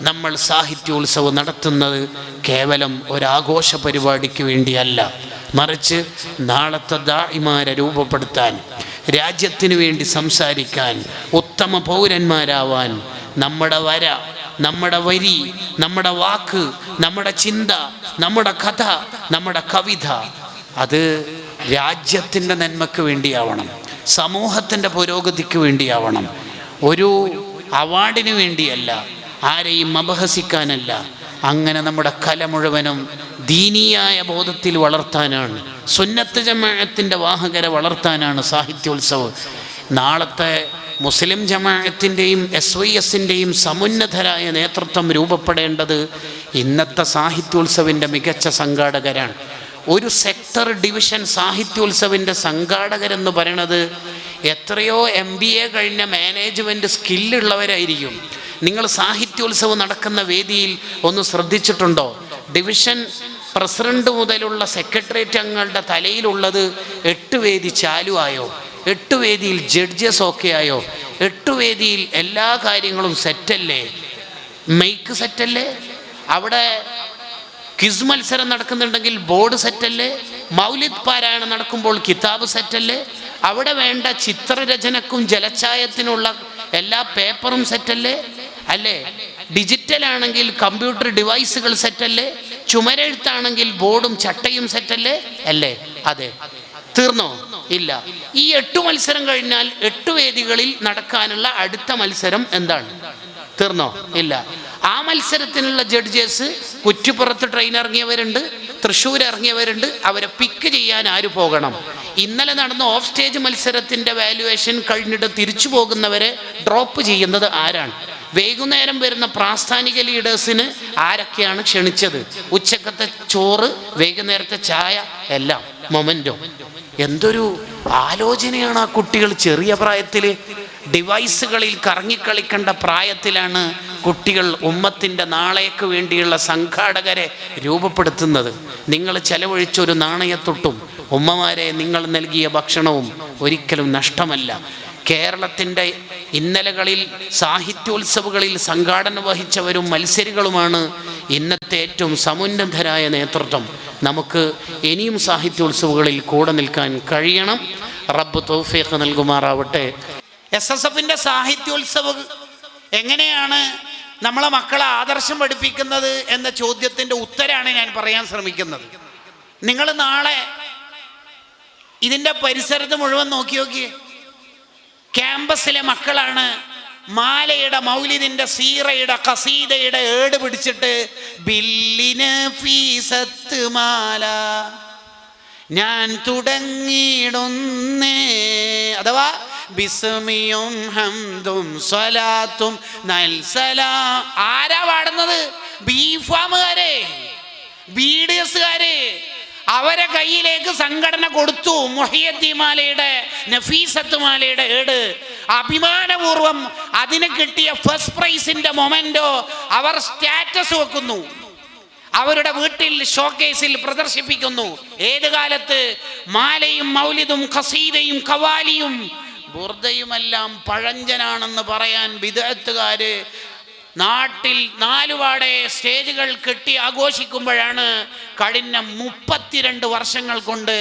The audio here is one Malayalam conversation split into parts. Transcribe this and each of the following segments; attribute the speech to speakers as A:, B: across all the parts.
A: നമ്മൾ സാഹിത്യോത്സവം നടത്തുന്നത് കേവലം ഒരാഘോഷ പരിപാടിക്ക് വേണ്ടിയല്ല, മറിച്ച് നാളത്തെ ദാഇമാരെ രൂപപ്പെടുത്താൻ, രാജ്യത്തിന് വേണ്ടി സംസാരിക്കാൻ, ഉത്തമ പൗരന്മാരാവാൻ നമ്മുടെ വര, നമ്മുടെ വരി, നമ്മുടെ വാക്ക്, നമ്മുടെ ചിന്ത, നമ്മുടെ കഥ, നമ്മുടെ കവിത അത് രാജ്യത്തിൻ്റെ നന്മയ്ക്ക് വേണ്ടിയാവണം, സമൂഹത്തിൻ്റെ പുരോഗതിക്ക് വേണ്ടിയാവണം. ഒരു അവാർഡിന് വേണ്ടിയല്ല, ആരെയും അപഹസിക്കാനല്ല. അങ്ങനെ നമ്മുടെ കല മുഴുവനും ദീനീയായ ബോധത്തിൽ വളർത്താനാണ്, സുന്നത്ത് ജമാഅത്തിൻ്റെ വാഹകരെ വളർത്താനാണ് സാഹിത്യോത്സവം. നാളത്തെ മുസ്ലിം ജമാഅത്തിൻ്റെയും SYSൻ്റെയും സമുന്നതരായ നേതൃത്വം രൂപപ്പെടേണ്ടത് ഇന്നത്തെ സാഹിത്യോത്സവിൻ്റെ മികച്ച സംഘാടകരാണ്. ഒരു സെക്ടർ ഡിവിഷൻ സാഹിത്യോത്സവിൻ്റെ സംഘാടകരെന്ന് പറയണത് എത്രയോ MBA കഴിഞ്ഞ മാനേജ്മെൻറ്റ് സ്കില്ലുള്ളവരായിരിക്കും. നിങ്ങൾ സാഹിത്യോത്സവം നടക്കുന്ന വേദിയിൽ ഒന്ന് ശ്രദ്ധിച്ചിട്ടുണ്ടോ? ഡിവിഷൻ പ്രസിഡന്റ് മുതലുള്ള സെക്രട്ടേറിയറ്റ് അംഗങ്ങളുടെ തലയിലുള്ളത് 8 വേദി ചാലുവായോ, 8 വേദിയിൽ ജഡ്ജസ് ഓക്കെ ആയോ, 8 വേദിയിൽ എല്ലാ കാര്യങ്ങളും സെറ്റല്ലേ, മൈക്ക് സെറ്റല്ലേ, അവിടെ ക്വിസ് മത്സരം നടക്കുന്നുണ്ടെങ്കിൽ ബോർഡ് സെറ്റല്ലേ, മൗലിദ് പാരായണം നടക്കുമ്പോൾ കിതാബ് സെറ്റല്ലേ, അവിടെ വേണ്ട ചിത്രരചനക്കും ജലച്ചായത്തിനുള്ള എല്ലാ പേപ്പറും സെറ്റല്ലേ അല്ലേ, ഡിജിറ്റൽ ആണെങ്കിൽ കമ്പ്യൂട്ടർ ഡിവൈസുകൾ സെറ്റല്ലേ, ചുമരെഴുത്താണെങ്കിൽ ബോർഡും ചട്ടയും സെറ്റല്ലേ അല്ലേ? അതെ. തീർന്നോ? ഇല്ല. ഈ 8 മത്സരം കഴിഞ്ഞാൽ 8 വേദികളിൽ നടക്കാനുള്ള അടുത്ത മത്സരം എന്താണ്? തീർന്നോ? ഇല്ല. ആ മത്സരത്തിനുള്ള ജഡ്ജസ് കുറ്റിപ്പുറത്ത് ട്രെയിൻ ഇറങ്ങിയവരുണ്ട്, തൃശ്ശൂർ ഇറങ്ങിയവരുണ്ട്. അവരെ പിക്ക് ചെയ്യാൻ ആര് പോകണം? ഇന്നലെ നടന്ന ഓഫ് സ്റ്റേജ് മത്സരത്തിൻ്റെ വാല്യുവേഷൻ കഴിഞ്ഞിട്ട് തിരിച്ചു പോകുന്നവരെ ഡ്രോപ്പ് ചെയ്യുന്നത് ആരാണ്? വൈകുന്നേരം വരുന്ന പ്രാസ്ഥാനിക ലീഡേഴ്സിന് ആരൊക്കെയാണ് ക്ഷണിച്ചത്? ഉച്ചക്കത്തെ ചോറ്, വൈകുന്നേരത്തെ ചായ, എല്ലാം മൊമെൻറ്റോ. എന്തൊരു ആലോചനയാണ് ആ കുട്ടികൾ ചെറിയ പ്രായത്തിൽ. ഡിവൈസുകളിൽ കറങ്ങിക്കളിക്കേണ്ട പ്രായത്തിലാണ് കുട്ടികൾ ഉമ്മത്തിൻ്റെ നാളേക്ക് വേണ്ടിയുള്ള സംഘാടകരെ രൂപപ്പെടുത്തുന്നത്. നിങ്ങൾ ചെലവഴിച്ചൊരു നാണയത്തൊട്ടും ഉമ്മമാരെ നിങ്ങൾ നൽകിയ ഭക്ഷണവും ഒരിക്കലും നഷ്ടമല്ല. കേരളത്തിൻ്റെ ഇന്നലകളിൽ സാഹിത്യോത്സവങ്ങളിൽ സംഘാടന വഹിച്ചവരും മത്സരികളുമാണ് ഇന്നത്തെ ഏറ്റവും സമുന്നതരായ നേതൃത്വം. നമുക്ക് ഇനിയും സാഹിത്യോത്സവങ്ങളിൽ കൂടെ നിൽക്കാൻ കഴിയണം. റബ്ബ് തൗഫീഖ് നൽകുമാറാവട്ടെ. SSFൻ്റെ സാഹിത്യോത്സവം എങ്ങനെയാണ് നമ്മളെ മക്കളെ ആദർശം പഠിപ്പിക്കുന്നത് എന്ന ചോദ്യത്തിൻ്റെ ഉത്തരമാണ് ഞാൻ പറയാൻ ശ്രമിക്കുന്നത്. നിങ്ങൾ നാളെ ഇതിൻ്റെ പരിസരത്ത് മുഴുവൻ നോക്കിയേ. ക്യാമ്പസിലെ മക്കളാണ് മാലയുടെ, മൗലിദിൻ്റെ, സീറയുടെ, ഖസീദയുടെ ഏട് പിടിച്ചിട്ട് ബില്ലിന് ഫീസത്ത് മാല ഞാൻ തുടങ്ങിയിടുന്നേ, അഥവാ ബിസ്മിയും ഹംദും സ്വലാത്തും നൽസലാം. ആരാ പാടുന്നത്? ബീഫാമുകാരെ, BDSകാരെ. അവരെ കയ്യിലേക്ക് സംഘടന കൊടുത്തു മുഹിയുദ്ദീൻ മാലയുടെ, നഫീസത്ത് മാലയുടെ ഏട്. അഭിമാനപൂർവം അതിന് കിട്ടിയ ഫസ്റ്റ് പ്രൈസിന്റെ മൊമെന്റോ അവർ സ്റ്റാറ്റസ് വെക്കുന്നു, അവരുടെ വീട്ടിൽ ഷോക്കേസിൽ പ്രദർശിപ്പിക്കുന്നു. ഏത് കാലത്ത്? മാലയും മൗലിദും ഖസീദയും ഖവാലിയും ബുർദയുമെല്ലാം പഴഞ്ചനാണെന്ന് പറയാൻ ബിദ്അത്തുകാര് നാട്ടിൽ 4 വാടെ സ്റ്റേജുകൾ കെട്ടി ആഘോഷിക്കുമ്പോഴാണ് കഴിഞ്ഞ 32 വർഷങ്ങൾ കൊണ്ട്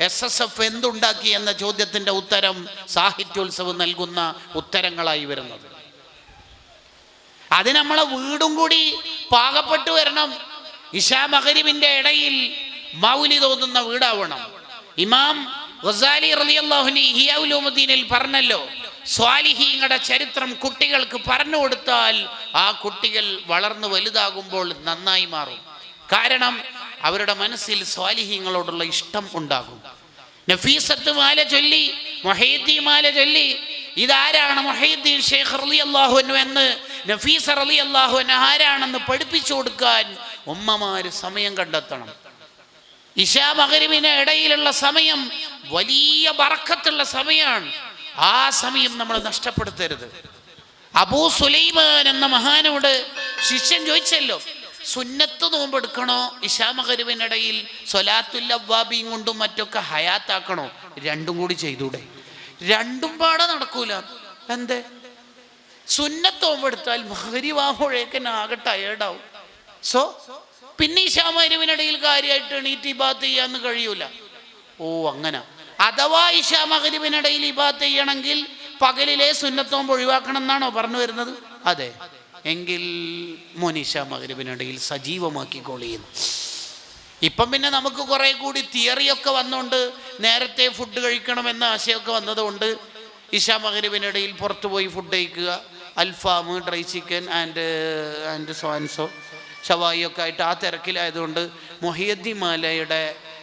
A: SSF എന്തുണ്ടാക്കി എന്ന ചോദ്യത്തിൻ്റെ ഉത്തരം സാഹിത്യോത്സവം നൽകുന്ന ഉത്തരങ്ങളായി വരുന്നത്. അത് നമ്മളെ വീടും കൂടി പാകപ്പെട്ടു വരണം. ഇശാ മഗ്രിബിന്റെ ഇടയിൽ മൗലിദ് ഓതുന്ന വീടാവണം. ഇമാം ഗസാലി റളിയല്ലാഹു അൻഹു ഇഹ്യാ ഉലൂമുദ്ദീനിൽ പറഞ്ഞല്ലോ, സ്വാലിഹീങ്ങളുടെ ചരിത്രം കുട്ടികൾക്ക് പറഞ്ഞു കൊടുത്താൽ ആ കുട്ടികൾ വളർന്നു വലുതാകുമ്പോൾ നന്നായി മാറും. കാരണം അവരുടെ മനസ്സിൽ സ്വാലിഹീങ്ങളോടുള്ള ഇഷ്ടം ഉണ്ടാകും. നഫീസത്ത് മാല ചൊല്ലി, മുഹയ്യിദ്ദീൻ മാല ചൊല്ലി. ഇതാരാണ് മുഹയ്യിദ്ദീൻ ഷെയ്ഖ് റളിയല്ലാഹു അൻഹു എന്ന്, നഫീസ റളിയല്ലാഹു അൻഹ ആരാണെന്ന് പഠിപ്പിച്ചു കൊടുക്കാൻ ഉമ്മമാര് സമയം കണ്ടെത്തണം. ഇശാ മഗ്രിബിന് ഇടയിലുള്ള സമയം വലിയ ബറക്കത്തുള്ള സമയമാണ്. ആ സമയം നമ്മൾ നഷ്ടപ്പെടുത്തരുത്. അബൂ സുലൈമാൻ എന്ന മഹാനോട് ശിഷ്യൻ ചോദിച്ചല്ലോ, സുന്നത്ത് നോമ്പ് എടുക്കണോ ഇശാ മഗ്രിബിനിടയിൽ സ്വലാത്തുൽ അവ്വാബീൻ കൊണ്ടും മറ്റൊക്കെ ഹയാത്താക്കണോ? രണ്ടും കൂടി ചെയ്തൂടെ? രണ്ടും പാടെ നടക്കൂല. എന്തേ? സുന്നത്തോമ്പ് എടുത്താൽ മഗ്‌രിബാകുമ്പോഴേക്കും ആകെ ടയേർഡാവും. സോ പിന്നെ ഇശാ മഗ്‌രിബിനിടയിൽ കാര്യമായിട്ട് എണീറ്റ് ഇബാദത്ത് ചെയ്യാന്ന് കഴിയൂല. ഓ അങ്ങനെ. അഥവാ ഇശാ മഗ്‌രിബിനിടയിൽ ഇബാദത്ത് ചെയ്യണമെങ്കിൽ പകലിലെ സുന്നത്തോമ്പ് ഒഴിവാക്കണം എന്നാണോ പറഞ്ഞു വരുന്നത്? അതെ. എങ്കിൽ മോനിഷ മഗ്‌രിബിനിടയിൽ സജീവമാക്കിക്കോളിയും. ഇപ്പം പിന്നെ നമുക്ക് കുറേ കൂടി തിയറിയൊക്കെ വന്നുകൊണ്ട് നേരത്തെ ഫുഡ് കഴിക്കണമെന്ന ആശയമൊക്കെ വന്നതുകൊണ്ട് ഇശാ മഗ്‌രിബിനിടയിൽ പുറത്തു പോയി ഫുഡ് കഴിക്കുക, അൽഫാം, ഡ്രൈ ചിക്കൻ ആൻഡ് സോ ഷവായി ഒക്കെ ആയിട്ട് ആ തിരക്കിലായതുകൊണ്ട് മുഹിയുദ്ദീൻ മാലയുടെ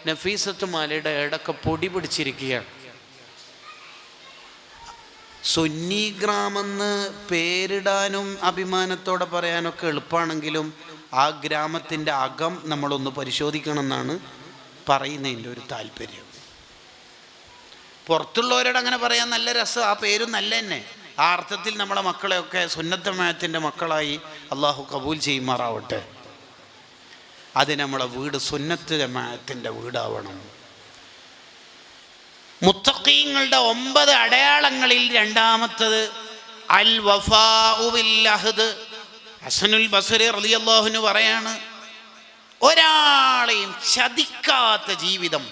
A: നഫീസത്ത് മാലയുടെ ഇടയ്ക്ക് പൊടി പിടിച്ചിരിക്കുകയാണ്. സുന്നി ഗ്രാമെന്ന് പേരിടാനും അഭിമാനത്തോടെ പറയാനൊക്കെ എളുപ്പമാണെങ്കിലും ആ ഗ്രാമത്തിൻ്റെ അകം നമ്മളൊന്ന് പരിശോധിക്കണം എന്നാണ് പറയുന്നതിൻ്റെ ഒരു താല്പര്യം. പുറത്തുള്ളവരോട് അങ്ങനെ പറയാൻ നല്ല രസം, ആ പേരും നല്ല തന്നെ. ആ അർത്ഥത്തിൽ നമ്മളെ മക്കളെയൊക്കെ സുന്നത്ത് ജമാഅത്തിൻ്റെ മക്കളായി അള്ളാഹു കബൂൽ ചെയ്യുമാറാവട്ടെ. അത് നമ്മളെ വീട് സുന്നത്ത് ജമാഅത്തിൻ്റെ വീടാവണം. മുത്തഖീങ്ങളുടെ 9 അടയാളങ്ങളിൽ രണ്ടാമത്തത് അൽ വഫാഉ ബിൽ അഹ്ദ്. ഹസനുൽ ബസ്രി റളിയല്ലാഹു അൻഹു പറയാണ്, ഒരാളെയും ചതിക്കാത്ത ജീവിതം,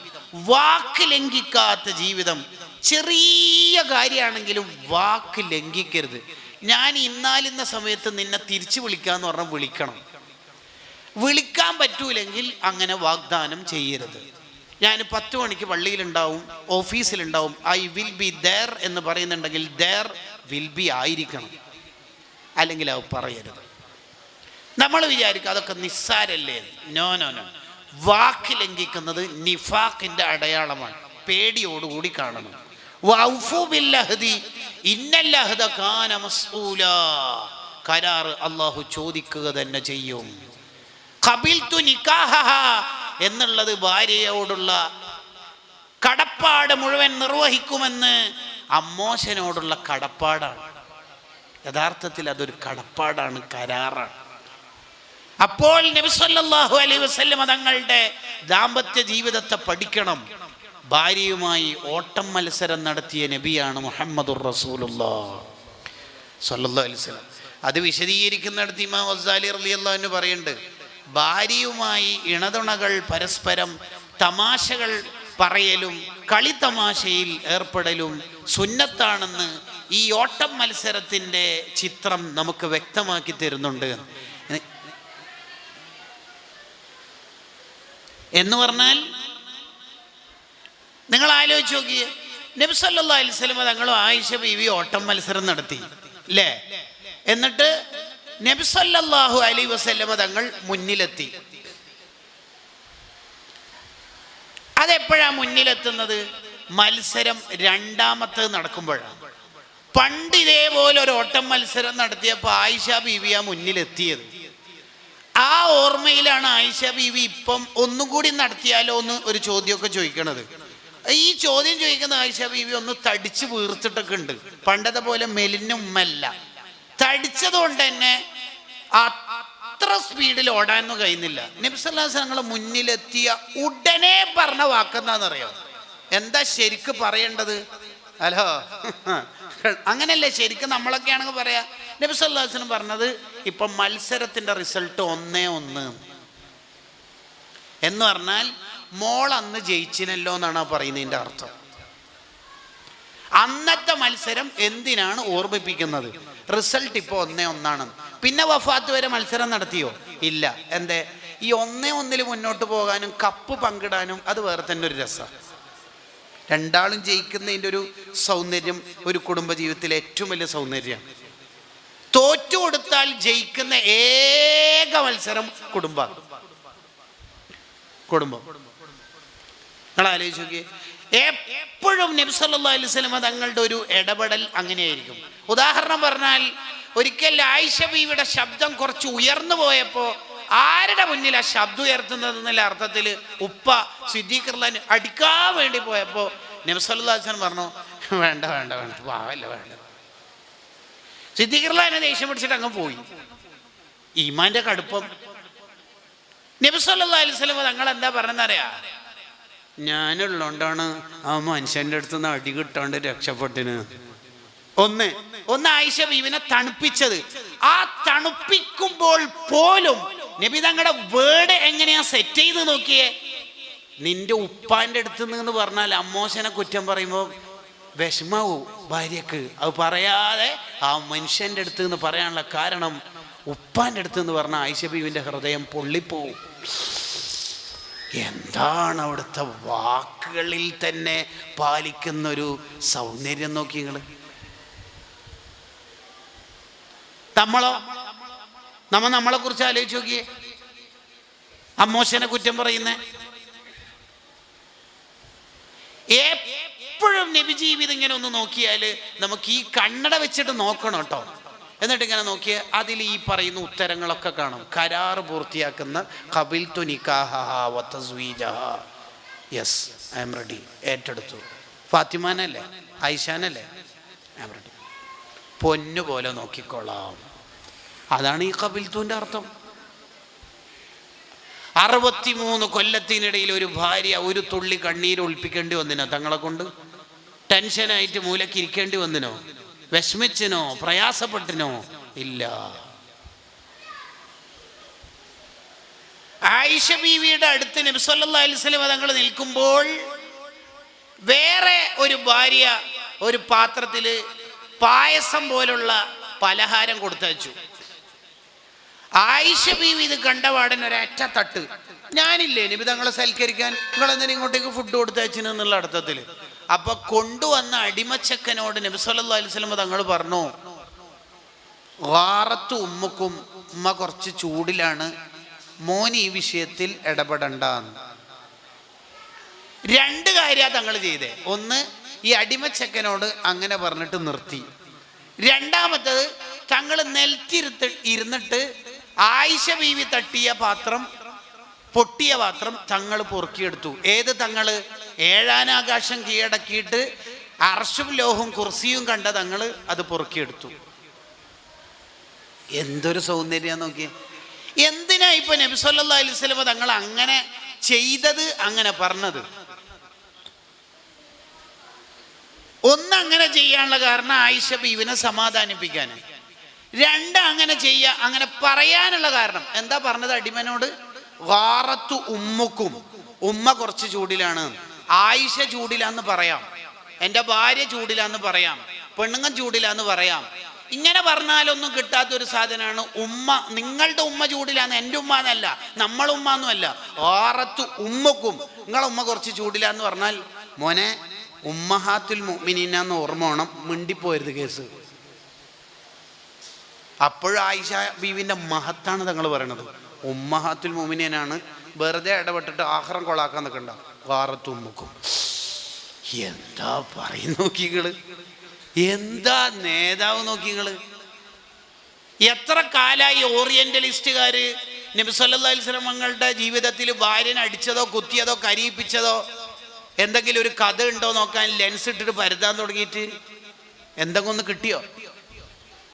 A: വാക്ക് ലംഘിക്കാത്ത ജീവിതം. ചെറിയ കാര്യമാണെങ്കിലും വാക്ക് ലംഘിക്കരുത്. ഞാൻ ഇന്നാലിന്ന സമയത്ത് നിന്നെ തിരിച്ചു വിളിക്കാന്ന് പറഞ്ഞാൽ വിളിക്കണം. വിളിക്കാൻ പറ്റൂലെങ്കിൽ അങ്ങനെ വാഗ്ദാനം ചെയ്യരുത്. ഞാൻ 10 മണിക്ക് പള്ളിയിലുണ്ടാവും, ഓഫീസിലുണ്ടാവും, ഐ വിൽ ബി ദെയർ എന്ന് പറയുന്നുണ്ടെങ്കിൽ ദെയർ വിൽ ബി ആയിരിക്കണം, അല്ലെങ്കിൽ അത് പറയരുത്. നമ്മൾ വിചാരിക്കും അതൊക്കെ നിസ്സാരല്ലേ. No no no. വാക്ക് ലംഘിക്കുന്നത് നിഫാഖിൻ്റെ അടയാളമാണ്. പേടിയോടുകൂടി കാണണം. വൗഫു ബിൽ അഹ്ദി ഇന്നൽ അഹ്ദ കാന മസ്ഊലാ. കരാർ അല്ലാഹു ചോദിക്കുക തന്നെ ചെയ്യും. ഖബിൽതു നിക്കാഹഹാ എന്നുള്ളത് ഭാര്യയോടുള്ള കടപ്പാട് മുഴുവൻ നിർവഹിക്കുമെന്ന് അമ്മോശനോടുള്ള കടപ്പാടാണ്. യഥാർത്ഥത്തിൽ അതൊരു കടപ്പാടാണ്, കരാറാണ്. അപ്പോൾ നബി സല്ലല്ലാഹു അലൈഹി വസല്ലം തങ്ങളുടെ ദാമ്പത്യ ജീവിതത്തെ പഠിക്കണം. ഭാര്യയുമായി ഓട്ടം മത്സരം നടത്തിയ നബിയാണ് മുഹമ്മദുർ റസൂലുള്ളാഹ് സല്ലല്ലാഹു അലൈഹി വസല്ലം. അത് വിശദീകരിക്കുന്നിടത്ത് ഇമാം ഗസാലി റളിയല്ലാഹു അൻഹു പറയുന്നുണ്ട്, ഭാര്യയുമായി ഇണതുണകൾ പരസ്പരം തമാശകൾ പറയലും കളിത്തമാശയിൽ ഏർപ്പെടലും സുന്നത്താണെന്ന് ഈ ഓട്ടം മത്സരത്തിൻ്റെ ചിത്രം നമുക്ക് വ്യക്തമാക്കി തരുന്നുണ്ട്. എന്ന് പറഞ്ഞാൽ നിങ്ങൾ ആലോചിച്ച് നോക്കിയേ, നബി സല്ലല്ലാഹു അലൈഹി വസല്ലം തങ്ങളും ആയിഷ ബീവി ഓട്ടം മത്സരം നടത്തി അല്ലേ? എന്നിട്ട് നബി സല്ലല്ലാഹു അലൈഹി വസല്ലം തങ്ങൾ മുന്നിലെത്തി. അതെപ്പോഴാണ് മുന്നിലെത്തുന്നത്? മത്സരം രണ്ടാമത്തേത് നടക്കുമ്പോഴാണ്. പണ്ട് ഇതേപോലെ ഒരു ഓട്ടം മത്സരം നടത്തിയപ്പോൾ ആയിഷ ബീവിയാ മുന്നിലെത്തിയത്. ആ ഓർമ്മയിലാണ് ആയിഷ ബീവി ഇപ്പം ഒന്നും കൂടി നടത്തിയാലോ എന്ന് ഒരു ചോദ്യമൊക്കെ ചോദിക്കണത്. ഈ ചോദ്യം ചോദിക്കുന്ന ആയിഷ ബീവി ഒന്ന് തടിച്ച് വീർത്തിട്ടൊക്കെ ഉണ്ട്. പണ്ടത്തെ പോലെ മെലിഞ്ഞ ഉമ്മല്ല, തടിച്ചത് കൊണ്ട് തന്നെ അത്ര സ്പീഡിൽ ഓടാനൊന്നും കഴിയുന്നില്ല. നബി സല്ലല്ലാഹു അലൈഹി വസല്ലം മുന്നിലെത്തിയ ഉടനെ പറഞ്ഞ വാക്കെന്താണെന്നറിയോ? എന്താ ശരിക്ക് പറയേണ്ടത്? ഹലോ, അങ്ങനെയല്ലേ ശരിക്കും നമ്മളൊക്കെ ആണെങ്കിൽ പറയാ. നബി സല്ലല്ലാഹു അലൈഹി വസല്ലം പറഞ്ഞത്, ഇപ്പം മത്സരത്തിൻ്റെ റിസൾട്ട് 1-1 എന്ന് പറഞ്ഞാൽ മോൾ അന്ന് ജയിച്ചിനല്ലോ എന്നാണ് പറയുന്നതിൻ്റെ അർത്ഥം. അന്നത്തെ മത്സരം എന്തിനാണ് ഓർമ്മിപ്പിക്കുന്നത്? റിസൾട്ട് ഇപ്പോൾ 1-1. പിന്നെ വഫാത്ത് വരെ മത്സരം നടത്തിയോ? ഇല്ല. എന്തേ? ഈ 1-1 മുന്നോട്ട് പോകാനും കപ്പ് പങ്കിടാനും അത് വേറെ തന്നെ ഒരു രസമാണ്. രണ്ടാളും ജയിക്കുന്നതിൻ്റെ ഒരു സൗന്ദര്യം ഒരു കുടുംബജീവിതത്തിലെ ഏറ്റവും വലിയ സൗന്ദര്യമാണ്. തോറ്റു കൊടുത്താൽ ജയിക്കുന്ന ഏക മത്സരം കുടുംബം. നിങ്ങൾ ആലോചിച്ച് നോക്കിയേ, എപ്പോഴും നബി സല്ലല്ലാഹു അലൈഹി വസല്ലം തങ്ങളുടെ ഒരു ഇടപെടൽ അങ്ങനെയായിരിക്കും. ഉദാഹരണം പറഞ്ഞാൽ, ഒരിക്കൽ ആയിഷ ബീവിയുടെ ശബ്ദം കുറച്ച് ഉയർന്നു പോയപ്പോൾ ആരുടെ മുന്നിൽ ആ ശബ്ദം ഉയർത്തുന്നത് എന്നുള്ള അർത്ഥത്തിൽ ഉപ്പ സിദ്ദീഖ് റളിയല്ലാഹു അൻഹു അടിക്കാൻ വേണ്ടി പോയപ്പോൾ നബി സല്ലല്ലാഹു അലൈഹി വസല്ലം പറഞ്ഞു, വേണ്ട വേണ്ട വേണ്ട, പാവല്ല, വേണ്ട. സിദ്ദീഖ് റളിയല്ലാഹു അൻഹു ദേഷ്യം പിടിച്ചിട്ട് അങ്ങ് പോയി. ഈമാന്റെ കടുപ്പം. നബി സല്ലല്ലാഹു അലൈഹി വസല്ലം തങ്ങൾ എന്താ പറഞ്ഞെന്നറിയാ? ഞാനുള്ളതുകൊണ്ടാണ് ആ മനുഷ്യൻ്റെ അടുത്ത് നിന്ന് അടി കിട്ടാണ്ട് രക്ഷപ്പെട്ടിന്. ഒന്ന് ആയിഷ ബീവിനെ തണുപ്പിച്ചത്. ആ തണുപ്പിക്കുമ്പോൾ പോലും നബി തങ്ങളുടെ വേർഡ് എങ്ങനെയാ സെറ്റ് ചെയ്ത് നോക്കിയേ. നിന്റെ ഉപ്പാന്റെ അടുത്ത് നിന്ന് പറഞ്ഞാൽ അമ്മോശനെ കുറ്റം പറയുമ്പോൾ വിഷമാവൂ ഭാര്യക്ക്. അത് പറയാതെ ആ മനുഷ്യന്റെ അടുത്ത് നിന്ന് പറയാനുള്ള കാരണം ഉപ്പാന്റെ അടുത്ത് നിന്ന് പറഞ്ഞ ആയിഷ ബീവിന്റെ ഹൃദയം പൊള്ളിപ്പോവും. എന്താണ് അവിടുത്തെ വാക്കുകളിൽ തന്നെ പാലിക്കുന്നൊരു സൗന്ദര്യം നോക്കി നിങ്ങൾ. നമ്മളെ കുറിച്ച് ആലോചിച്ച് നോക്കിയേ. അമ്മോശനെ കുറ്റം പറയുന്നേ. എപ്പോഴും നബി ജീവിതം ഇങ്ങനെ ഒന്ന് നോക്കിയാൽ നമുക്ക് ഈ കണ്ണട വെച്ചിട്ട് നോക്കണം കേട്ടോ. എന്നിട്ട് ഇങ്ങനെ നോക്കിയാൽ അതിൽ ഈ പറയുന്ന ഉത്തരങ്ങളൊക്കെ കാണും. കരാറ് പൂർത്തിയാക്കുന്ന ഖബിൽതു നിക്കാഹഹാ വതസ്വീജഹാ. Yes, I am ready. ഏറ്റെടുത്തു. ഫാത്തിമാനല്ലേ, ആയിഷാനല്ലേ, ഐ ആം റെഡി. പൊന്നു പോലെ നോക്കിക്കൊള്ളാം. അതാണ് ഈ ഖബിൽത്തുവിൻ്റെ അർത്ഥം. 63 കൊല്ലത്തിനിടയിൽ ഒരു ഭാര്യ ഒരു തുള്ളി കണ്ണീര് ഒളിപ്പിക്കേണ്ടി വന്നിനോ? തങ്ങളെ കൊണ്ട് ടെൻഷനായിട്ട് മൂലക്ക് ഇരിക്കേണ്ടി വന്നിനോ? വിഷമിച്ചിനോ? പ്രയാസപ്പെട്ടിനോ? ഇല്ല. ആയിഷ ബീവിയുടെ അടുത്ത് നബി സല്ലല്ലാഹു അലൈഹി വസല്ലം തങ്ങൾ നിൽക്കുമ്പോൾ വേറെ ഒരു ഭാര്യ ഒരു പാത്രത്തിൽ പായസം പോലുള്ള പലഹാരം കൊടുത്തയച്ചു. ആയിഷ ബീവി ഇത് കണ്ടപാടൻ ഒരറ്റ തട്ട്. ഞാനില്ലേ നബി തങ്ങളെ സൽക്കരിക്കാൻ, നിങ്ങളെന്തിനും ഇങ്ങോട്ടേക്ക് ഫുഡ് കൊടുത്തയച്ചിന് എന്നുള്ള അർത്ഥത്തിൽ. അപ്പൊ കൊണ്ടുവന്ന അടിമച്ചക്കനോട് നബി സല്ലല്ലാഹു അലൈഹി വസല്ലം തങ്ങൾ പറഞ്ഞു, ഗാറത്തു ഉമ്മുക്കും, ഉമ്മ കുറച്ച് ചൂടിലാണ്, മോൻ ഈ വിഷയത്തിൽ ഇടപെടണ്ടെന്ന്. 2 കാര്യമാണ് തങ്ങൾ ചെയ്തേ. ഒന്ന്, ഈ അടിമച്ചക്കനോട് അങ്ങനെ പറഞ്ഞിട്ട് നിർത്തി. രണ്ടാമത്തത്, തങ്ങൾ ഇരുന്നിട്ട് ആയിഷ ബീവി തട്ടിയ പാത്രം, പൊട്ടിയ പാത്രം തങ്ങൾ പൊറുക്കിയെടുത്തു. ഏത് തങ്ങൾ? 7 ആകാശം കീഴടക്കിയിട്ട് അർശും ലോഹവും കുർസിയും കണ്ട തങ്ങൾ അത് പൊറുക്കിയെടുത്തു. എന്തൊരു സൗന്ദര്യം നോക്കിയേ. എന്തിനാ ഇപ്പൊ നബി സല്ലല്ലാഹു അലൈഹി വസല്ലം തങ്ങൾ അങ്ങനെ ചെയ്തത്, അങ്ങനെ പറഞ്ഞത്? ഒന്ന്, അങ്ങനെ ചെയ്യാനുള്ള കാരണം ആയിഷ ബീവിനെ സമാധാനിപ്പിക്കാൻ. 2, അങ്ങനെ പറയാനുള്ള കാരണം എന്താ പറഞ്ഞത്? അടിമനോട് ഗാറത്തു ഉമ്മുക്കും, ഉമ്മ കുറച്ച് ചൂടിലാണ്, ആയിഷ ചൂടിലാന്ന് പറയാം, എൻ്റെ ഭാര്യ ചൂടിലാന്ന് പറയാം, പെണ്ണുങ്ങൻ ചൂടിലാന്ന് പറയാം. ഇങ്ങനെ പറഞ്ഞാലൊന്നും കിട്ടാത്തൊരു സാധനമാണ് ഉമ്മ. നിങ്ങളുടെ ഉമ്മ ചൂടിലാന്ന്, എൻ്റെ ഉമ്മ എന്നല്ല, നമ്മളുമ്മന്നും അല്ല. ഗാറത്തു ഉമ്മുക്കും, നിങ്ങളെ ഉമ്മ കുറച്ച് ചൂടിലാന്ന് പറഞ്ഞാൽ മോനെ ഉമ്മഹാത്തുൽ മുഅ്മിനീനാന്ന് ഓർമ്മ വേണം, മിണ്ടിപ്പോരുത് കേസ്. അപ്പോഴും ആയിഷ ബീവിൻ്റെ മഹത്താണ് തങ്ങൾ പറയണത്. ഉമ്മഹാത്തുൽ മുഅ്മിനീനാണ്, വെറുതെ ഇടപെട്ടിട്ട് ആഖിറം കൊളാക്കാൻ നിൽക്കണ്ട. ഗാറത്തു ഉമ്മുക്കും. എന്താ പറയും നോക്കികള്, എന്താ നേതാവ് നോക്കികള്. എത്ര കാലായി ഓറിയന്റലിസ്റ്റുകാര് നബി സല്ലല്ലാഹു അലൈഹി വസല്ലം തങ്ങളുടെ ജീവിതത്തിൽ ഭാര്യനെ അടിച്ചതോ കുത്തിയതോ കരയിപ്പിച്ചതോ എന്തെങ്കിലും ഒരു കഥ ഉണ്ടോ നോക്കാൻ ലെൻസ് ഇട്ടിട്ട് പരതാൻ തുടങ്ങിയിട്ട് എന്തെങ്കിലും ഒന്ന് കിട്ടിയോ?